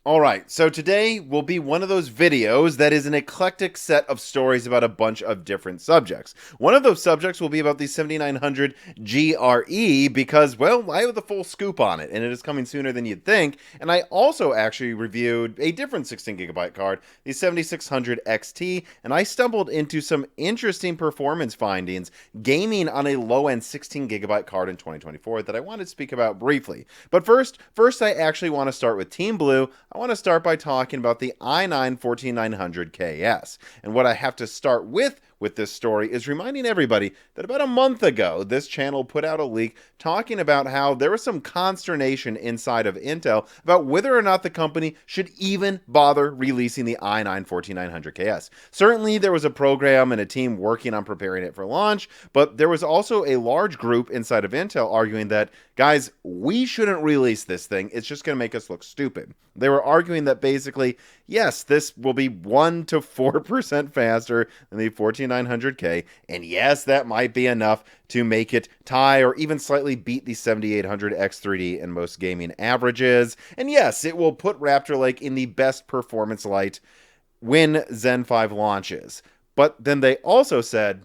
Alright, so today will be one of those videos that is an eclectic set of stories about a bunch of different subjects. One of those subjects will be about the 7900 GRE because, well, I have the full scoop on it, and it is coming sooner than you'd think. And I also actually reviewed a different 16GB card, the 7600 XT, and I stumbled into some interesting performance findings gaming on a low-end 16GB card in 2024 that I wanted to speak about briefly. But first I actually want to start with Team Blue. I want to start by talking about the i9-14900KS. And what I have to start with this story is reminding everybody that about a month ago, this channel put out a leak talking about how there was some consternation inside of Intel about whether or not the company should even bother releasing the i9-14900KS. Certainly, there was a program and a team working on preparing it for launch, but there was also a large group inside of Intel arguing that, guys, we shouldn't release this thing. It's just going to make us look stupid. They were arguing that basically, yes, this will be 1 to 4% faster than the 14900K, and yes, that might be enough to make it tie or even slightly beat the 7800 X3D in most gaming averages. And yes, it will put Raptor Lake in the best performance light when Zen 5 launches. But then they also said,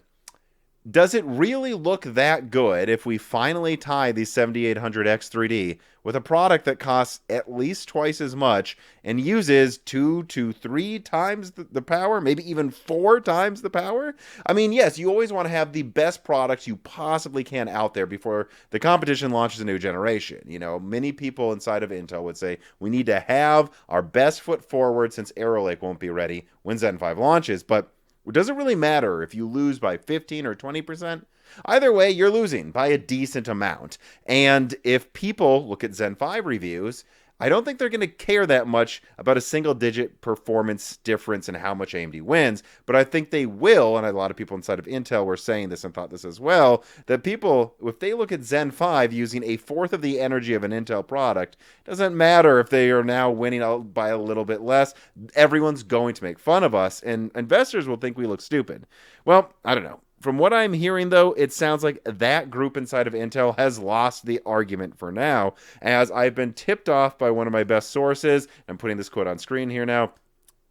does it really look that good if we finally tie the 7800 X3D with a product that costs at least twice as much and uses 2 to 3 times the power, maybe even 4 times the power? I mean, yes, you always want to have the best products you possibly can out there before the competition launches a new generation. You know, many people inside of Intel would say we need to have our best foot forward since Arrow Lake won't be ready when Zen 5 launches, but it doesn't really matter if you lose by 15 or 20%. Either way, you're losing by a decent amount. And if people look at Zen 5 reviews, I don't think they're going to care that much about a single-digit performance difference in how much AMD wins, but I think they will, and a lot of people inside of Intel were saying this and thought this as well, that people, if they look at Zen 5 using a fourth of the energy of an Intel product, doesn't matter if they are now winning by a little bit less, everyone's going to make fun of us, and investors will think we look stupid. Well, I don't know. From what I'm hearing, though, it sounds like that group inside of Intel has lost the argument for now, as I've been tipped off by one of my best sources. I'm putting this quote on screen here now.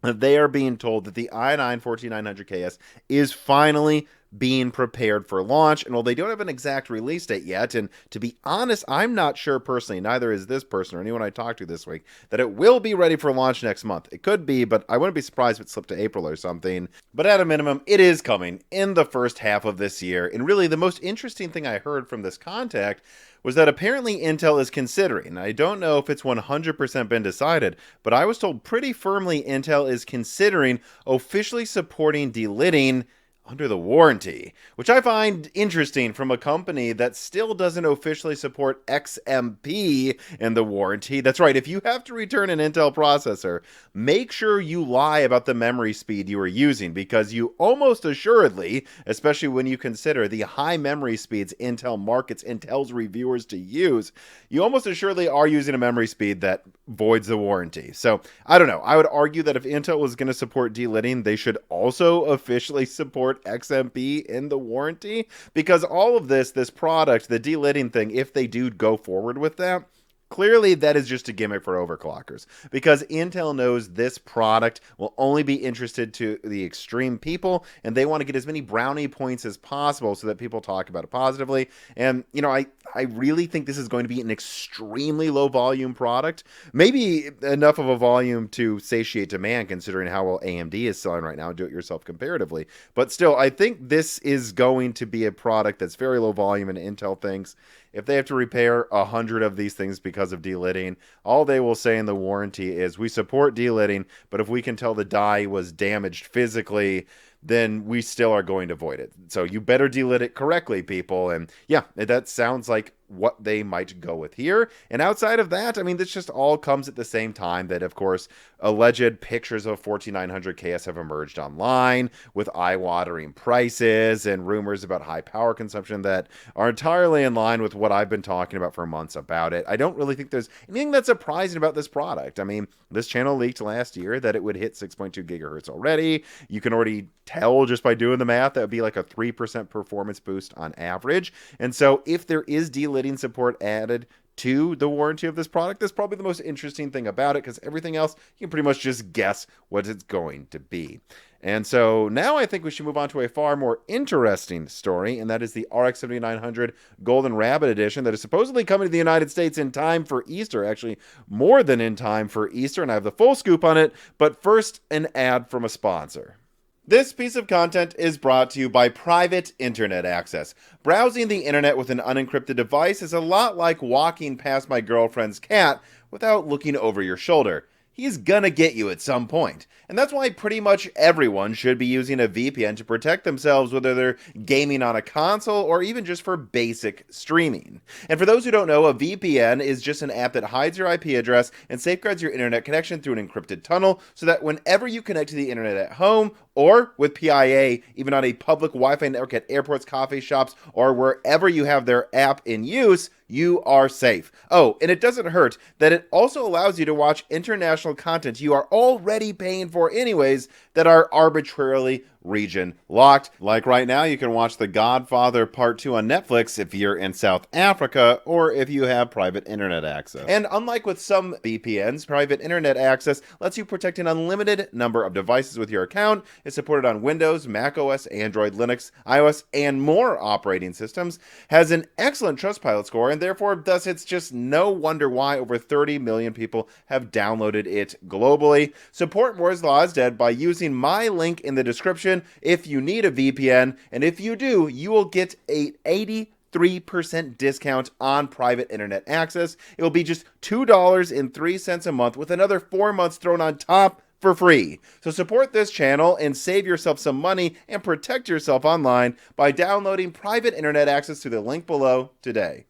They are being told that the i9-14900KS is finally being prepared for launch, and while they don't have an exact release date yet, and to be honest, I'm not sure personally, neither is this person or anyone I talked to this week, that it will be ready for launch next month. It could be, but I wouldn't be surprised if it slipped to April or something. But at a minimum, it is coming in the first half of this year, and really the most interesting thing I heard from this contact was that apparently Intel is considering, I don't know if it's 100% been decided, but I was told pretty firmly Intel is considering officially supporting delidding under the warranty, which I find interesting from a company that still doesn't officially support XMP in the warranty. That's right, if you have to return an Intel processor, make sure you lie about the memory speed you are using, because you almost assuredly, especially when you consider the high memory speeds Intel markets Intel's reviewers to use, you almost assuredly are using a memory speed that voids the warranty. So, I don't know, I would argue that if Intel was going to support delidding, they should also officially support XMP in the warranty, because all of this product, the delidding thing, if they do go forward with that, clearly that is just a gimmick for overclockers, because Intel knows this product will only be interested to the extreme people, and they want to get as many brownie points as possible so that people talk about it positively. And, you know, I really think this is going to be an extremely low volume product, maybe enough of a volume to satiate demand considering how well AMD is selling right now, do it yourself comparatively. But still, I think this is going to be a product that's very low volume, and Intel thinks if they have to repair 100 of these things because of delidding, all they will say in the warranty is, we support delidding, but if we can tell the die was damaged physically, then we still are going to void it. So you better delid it correctly, people. And yeah, that sounds like what they might go with here. And outside of that, I mean, this just all comes at the same time that, of course, alleged pictures of 14900KS have emerged online with eye-watering prices and rumors about high power consumption that are entirely in line with what I've been talking about for months about it. I don't really think there's anything that's surprising about this product. I mean, this channel leaked last year that it would hit 6.2 gigahertz already. You can already tell just by doing the math that would be like a 3% performance boost on average. And so if there is delidding support added to the warranty of this product. That's probably the most interesting thing about it, because everything else, you can pretty much just guess what it's going to be. And so now I think we should move on to a far more interesting story, and that is the RX 7900 Golden Rabbit Edition that is supposedly coming to the United States in time for Easter, actually more than in time for Easter, and I have the full scoop on it. But first, an ad from a sponsor. This piece of content is brought to you by private internet access. Browsing the internet with an unencrypted device is a lot like walking past my girlfriend's cat without looking over your shoulder. He's gonna get you at some point. And that's why pretty much everyone should be using a VPN to protect themselves, whether they're gaming on a console or even just for basic streaming. And for those who don't know, a VPN is just an app that hides your IP address and safeguards your internet connection through an encrypted tunnel, so that whenever you connect to the internet at home or with PIA, even on a public Wi-Fi network at airports, coffee shops, or wherever you have their app in use, you are safe. Oh, and it doesn't hurt that it also allows you to watch international content you are already paying for anyways that are arbitrarily region locked. Like right now, you can watch The Godfather Part 2 on Netflix if you're in South Africa or if you have private internet access. And unlike with some VPNs, private internet access lets you protect an unlimited number of devices with your account. It's supported on Windows, Mac OS, Android, Linux, iOS, and more operating systems, has an excellent Trustpilot score, and therefore, thus, it's just no wonder why over 30 million people have downloaded it globally. Support Moore's Law is Dead by using my link in the description if you need a VPN, and if you do, you will get a 83% discount on private internet access. It will be just $2.03 a month with another 4 months thrown on top for free. So support this channel and save yourself some money and protect yourself online by downloading private internet access through the link below today.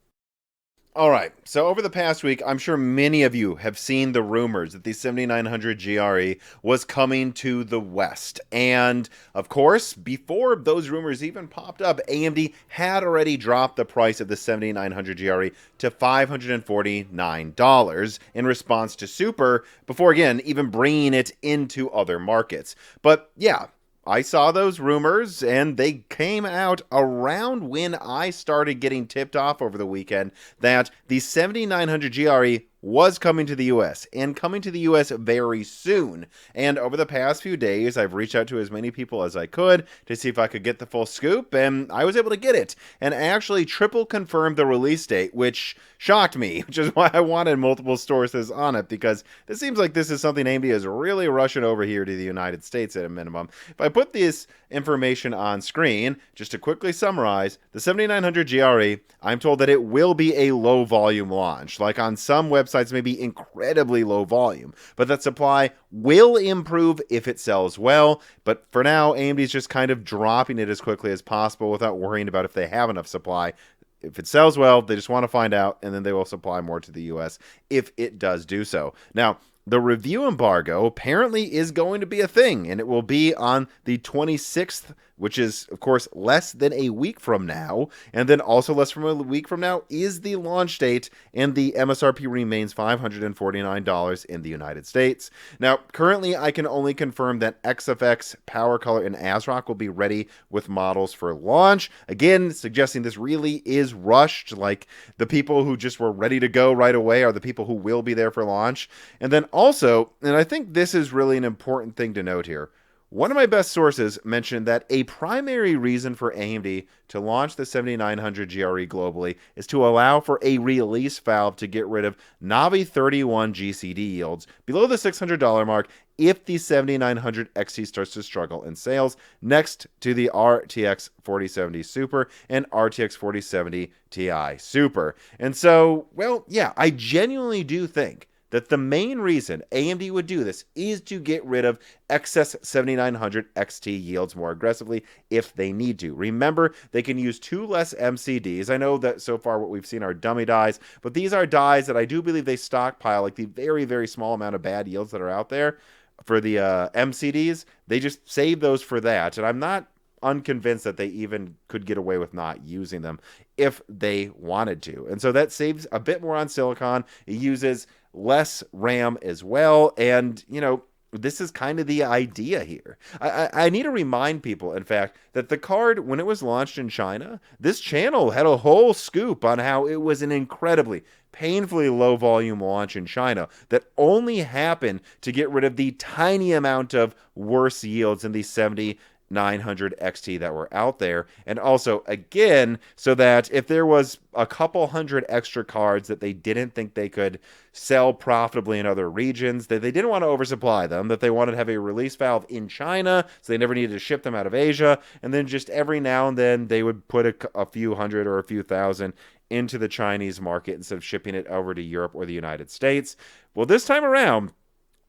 All right, so over the past week, I'm sure many of you have seen the rumors that the 7900 GRE was coming to the West. And of course, before those rumors even popped up, AMD had already dropped the price of the 7900 GRE to $549 in response to Super, before again, even bringing it into other markets. But yeah, I saw those rumors, and they came out around when I started getting tipped off over the weekend that the 7900 GRE was coming to the US, and coming to the US very soon. And over the past few days, I've reached out to as many people as I could to see if I could get the full scoop, and I was able to get it. And actually triple confirmed the release date, which shocked me, which is why I wanted multiple sources on it, because it seems like this is something AMD is really rushing over here to the United States at a minimum. If I put this information on screen, just to quickly summarize, the 7900 GRE, I'm told that it will be a low volume launch. Like on some websites, maybe incredibly low volume, but that supply will improve if it sells well. But for now, AMD's just kind of dropping it as quickly as possible without worrying about if they have enough supply. If it sells well, they just want to find out, and then they will supply more to the US if it does do so. Now, the review embargo apparently is going to be a thing, and it will be on the 26th, which is, of course, less than a week from now. And then also less than a week from now is the launch date, and the MSRP remains $549 in the United States. Now, currently, I can only confirm that XFX, Power Color, and ASRock will be ready with models for launch. Again, suggesting this really is rushed, like the people who just were ready to go right away are the people who will be there for launch. And then also, and I think this is really an important thing to note here, one of my best sources mentioned that a primary reason for AMD to launch the 7900 GRE globally is to allow for a release valve to get rid of Navi 31 GCD yields below the $600 mark if the 7900 XT starts to struggle in sales, next to the RTX 4070 Super and RTX 4070 Ti Super. And so, well, yeah, I genuinely do think that the main reason AMD would do this is to get rid of excess 7900 XT yields more aggressively if they need to. Remember, they can use 2 less MCDs. I know that so far what we've seen are dummy dies, but these are dies that I do believe they stockpile, like the very, very small amount of bad yields that are out there for the MCDs. They just save those for that, and I'm not unconvinced that they even could get away with not using them if they wanted to. And so that saves a bit more on silicon. It uses less RAM as well. And, you know, this is kind of the idea here. I need to remind people, in fact, that the card, when it was launched in China, this channel had a whole scoop on how it was an incredibly, painfully low volume launch in China that only happened to get rid of the tiny amount of worse yields in the 7900 XT that were out there. And also, again, so that if there was a couple hundred extra cards that they didn't think they could sell profitably in other regions, that they didn't want to oversupply them, that they wanted to have a release valve in China, so they never needed to ship them out of Asia, and then just every now and then they would put a few hundred or a few thousand into the Chinese market instead of shipping it over to Europe or the United States. Well, this time around,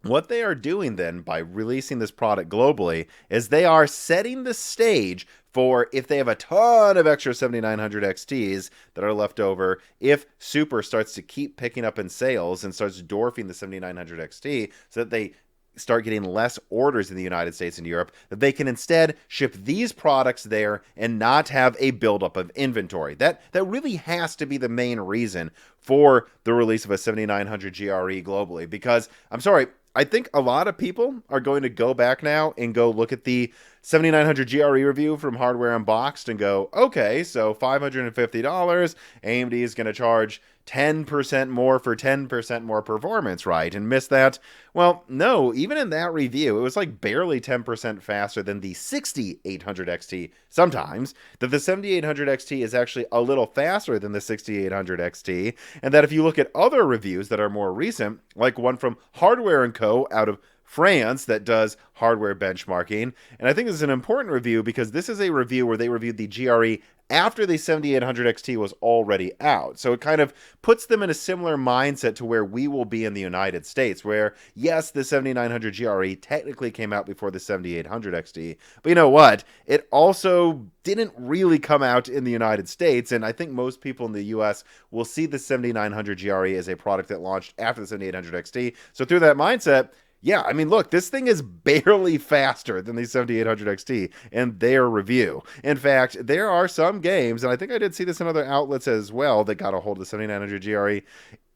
what they are doing then by releasing this product globally is they are setting the stage for, if they have a ton of extra 7900 XTs that are left over, if Super starts to keep picking up in sales and starts dwarfing the 7900 XT so that they start getting less orders in the United States and Europe, that they can instead ship these products there and not have a buildup of inventory. That really has to be the main reason for the release of a 7900 GRE globally, because, I'm sorry, I think a lot of people are going to go back now and go look at the 7900 GRE review from Hardware Unboxed and go, okay, so $550, AMD is going to charge 10% more for 10% more performance, right? And miss that? Well, no, even in that review, it was like barely 10% faster than the 6800 XT sometimes, that the 7800 XT is actually a little faster than the 6800 XT, and that if you look at other reviews that are more recent, like one from Hardware & Co. out of France that does hardware benchmarking. And I think this is an important review because this is a review where they reviewed the GRE after the 7800 XT was already out. So it kind of puts them in a similar mindset to where we will be in the United States, where, yes, the 7900 GRE technically came out before the 7800 XT, but you know what? It also didn't really come out in the United States, and I think most people in the US will see the 7900 GRE as a product that launched after the 7800 XT. So through that mindset, yeah, I mean, look, this thing is barely faster than the 7800 XT in their review. In fact, there are some games, and I think I did see this in other outlets as well, that got a hold of the 7900 GRE.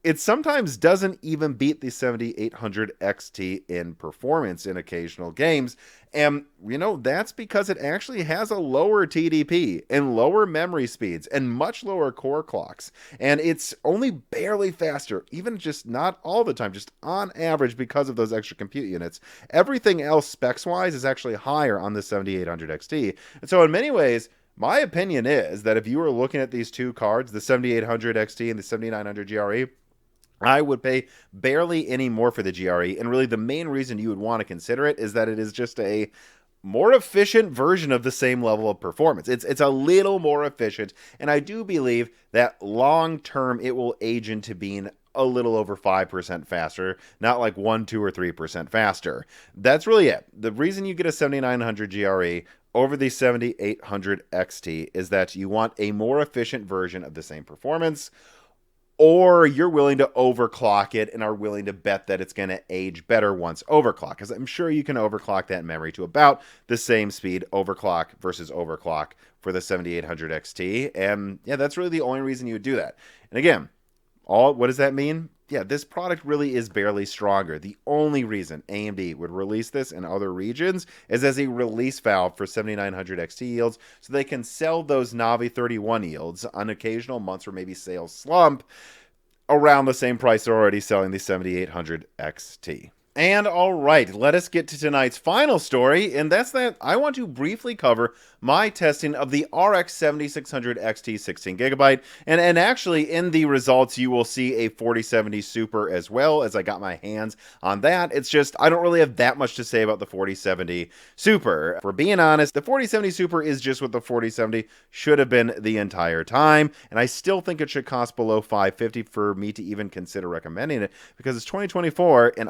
It sometimes doesn't even beat the 7800 XT in performance in occasional games. And, you know, that's because it actually has a lower TDP and lower memory speeds and much lower core clocks. And it's only barely faster, even just not all the time, just on average because of those extra compute units. Everything else specs-wise is actually higher on the 7800 XT. And so in many ways, my opinion is that if you were looking at these two cards, the 7800 XT and the 7900 GRE, I would pay barely any more for the GRE, and really the main reason you would want to consider it is that it is just a more efficient version of the same level of performance. It's a little more efficient, and I do believe that long term it will age into being a little over 5% faster, not like 1, 2, or 3% faster. That's really it. The reason you get a 7900 GRE over the 7800 XT is that you want a more efficient version of the same performance, or you're willing to overclock it and are willing to bet that it's going to age better once overclock, because I'm sure you can overclock that memory to about the same speed, overclock versus overclock, for the 7800 XT. And yeah, that's really the only reason you would do that. And again, what does that mean? Yeah, this product really is barely stronger. The only reason AMD would release this in other regions is as a release valve for 7900 XT yields, so they can sell those Navi 31 yields on occasional months where maybe sales slump around the same price they're already selling the 7800 XT. And all right, let us get to tonight's final story, and that's that I want to briefly cover my testing of the RX 7600 XT 16GB, and actually in the results you will see a 4070 Super as well, as I got my hands on that. It's just, I don't really have that much to say about the 4070 Super. For being honest, the 4070 Super is just what the 4070 should have been the entire time, and I still think it should cost below $550 for me to even consider recommending it, because it's 2024, and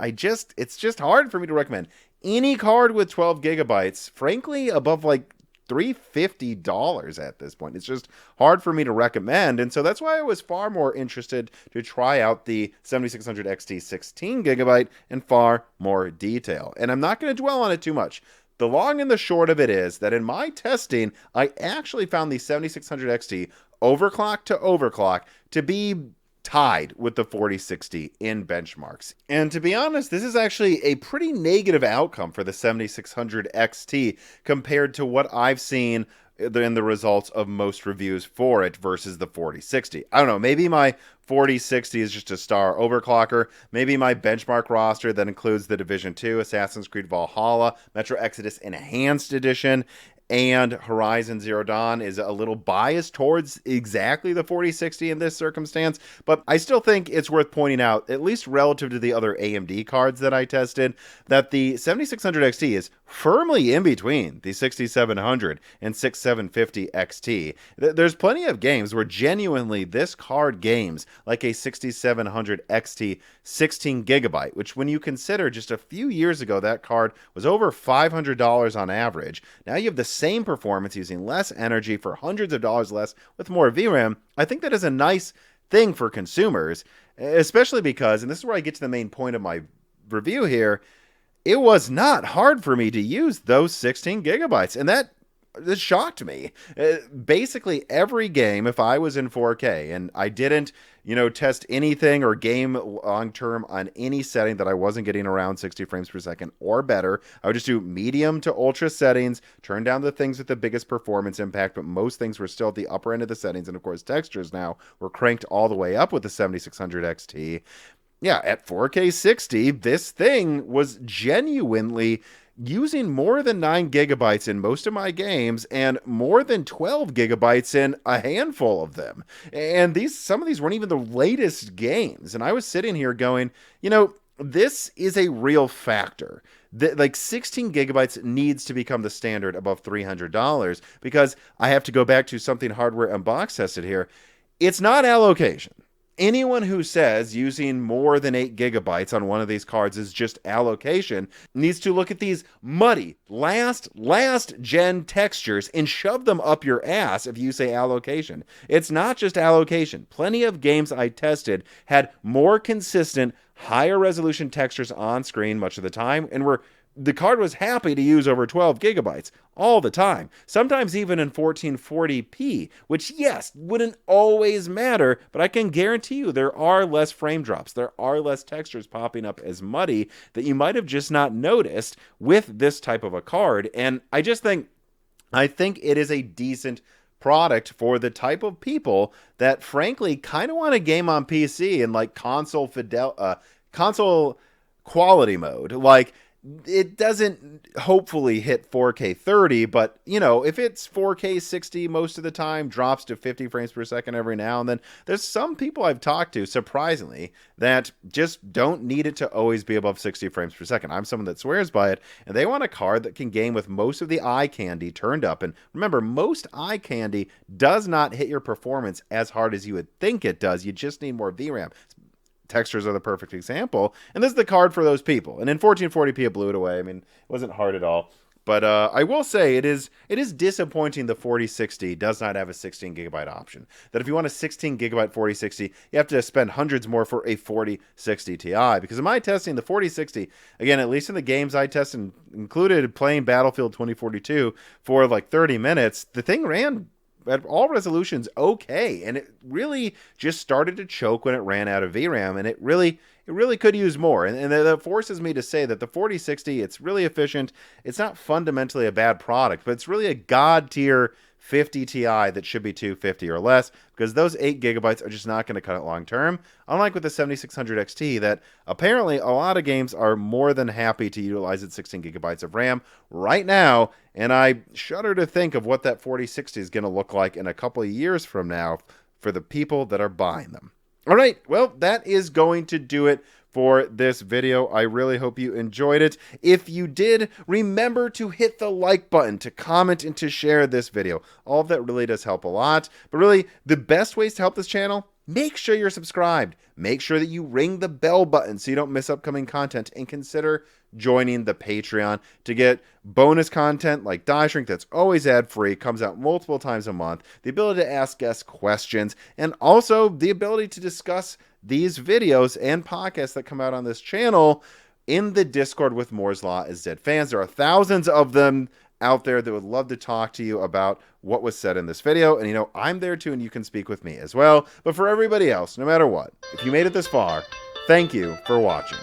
it's just hard for me to recommend any card with 12 gigabytes, frankly, above like $350 at this point. It's just hard for me to recommend, and so that's why I was far more interested to try out the 7600 XT 16 gigabyte in far more detail. And I'm not going to dwell on it too much. The long and the short of it is that in my testing, I actually found the 7600 XT overclock to overclock to be tied with the 4060 in benchmarks. And to be honest, this is actually a pretty negative outcome for the 7600 XT compared to what I've seen in the results of most reviews for it versus the 4060. I don't know, maybe my 4060 is just a star overclocker. Maybe my benchmark roster that includes the Division 2, Assassin's Creed Valhalla, Metro Exodus Enhanced Edition, and Horizon Zero Dawn is a little biased towards exactly the 4060 in this circumstance, but I still think it's worth pointing out, at least relative to the other AMD cards that I tested, that the 7600 XT is firmly in between the 6700 and 6750 XT. There's plenty of games where genuinely this card games like a 6700 XT 16 gigabyte, which when you consider just a few years ago that card was over $500 on average. Now you have the same performance using less energy for hundreds of dollars less with more VRAM. I think that is a nice thing for consumers, especially because, and this is where I get to the main point of my review here, it was not hard for me to use those 16 gigabytes, and that shocked me. Basically every game, if I was in 4K and I didn't, test anything or game long term on any setting that I wasn't getting around 60 frames per second or better, I would just do medium to ultra settings, turn down the things with the biggest performance impact, but most things were still at the upper end of the settings, and of course textures now were cranked all the way up with the 7600 XT. Yeah, at 4K 60, this thing was genuinely using more than 9 gigabytes in most of my games and more than 12 gigabytes in a handful of them. And some of these weren't even the latest games. And I was sitting here going, this is a real factor. Like 16 gigabytes needs to become the standard above $300 because I have to go back to something hardware and box tested here. It's not allocation. Anyone who says using more than 8 gigabytes on one of these cards is just allocation needs to look at these muddy last gen textures and shove them up your ass if you say allocation. It's not just allocation. Plenty of games I tested had more consistent, higher resolution textures on screen much of the time, and the card was happy to use over 12 gigabytes all the time, sometimes even in 1440p, which, yes, wouldn't always matter, but I can guarantee you there are less frame drops. There are less textures popping up as muddy that you might have just not noticed with this type of a card. And I think it is a decent product for the type of people that, frankly, kind of want a game on PC in like console quality mode. Like, it doesn't hopefully hit 4K 30, but if it's 4K 60 most of the time, drops to 50 frames per second every now and then, there's some people I've talked to, surprisingly, that just don't need it to always be above 60 frames per second. I'm someone that swears by it, and they want a card that can game with most of the eye candy turned up. And remember, most eye candy does not hit your performance as hard as you would think it does. You just need more VRAM. Textures are the perfect example, and this is the card for those people. And in 1440p, it blew it away. I mean, it wasn't hard at all. But I will say it is disappointing the 4060 does not have a 16 gigabyte option. That if you want a 16 gigabyte 4060, you have to spend hundreds more for a 4060 Ti. Because in my testing, the 4060, again, at least in the games I tested, included playing Battlefield 2042 for like 30 minutes, the thing ran at all resolutions okay, and it really just started to choke when it ran out of VRAM, and it really could use more. And that forces me to say that the 4060, it's really efficient. It's not fundamentally a bad product, but it's really a god tier 50 Ti that should be 250 or less, because those 8 gigabytes are just not going to cut it long term. Unlike with the 7600 XT, that apparently a lot of games are more than happy to utilize its 16 gigabytes of RAM right now, and I shudder to think of what that 4060 is going to look like in a couple of years from now for the people that are buying them. All right, well, that is going to do it for this video. I really hope you enjoyed it. If you did, remember to hit the like button, to comment, and to share this video. All of that really does help a lot. But really, the best ways to help this channel, make sure you're subscribed. Make sure that you ring the bell button so you don't miss upcoming content, and consider joining the Patreon to get bonus content like Die Shrink that's always ad-free, comes out multiple times a month, the ability to ask guest questions, and also the ability to discuss these videos and podcasts that come out on this channel in the Discord with Moore's Law is Dead fans. There are thousands of them out there that would love to talk to you about what was said in this video. And, you know, I'm there too, and you can speak with me as well. But for everybody else, no matter what, if you made it this far, thank you for watching.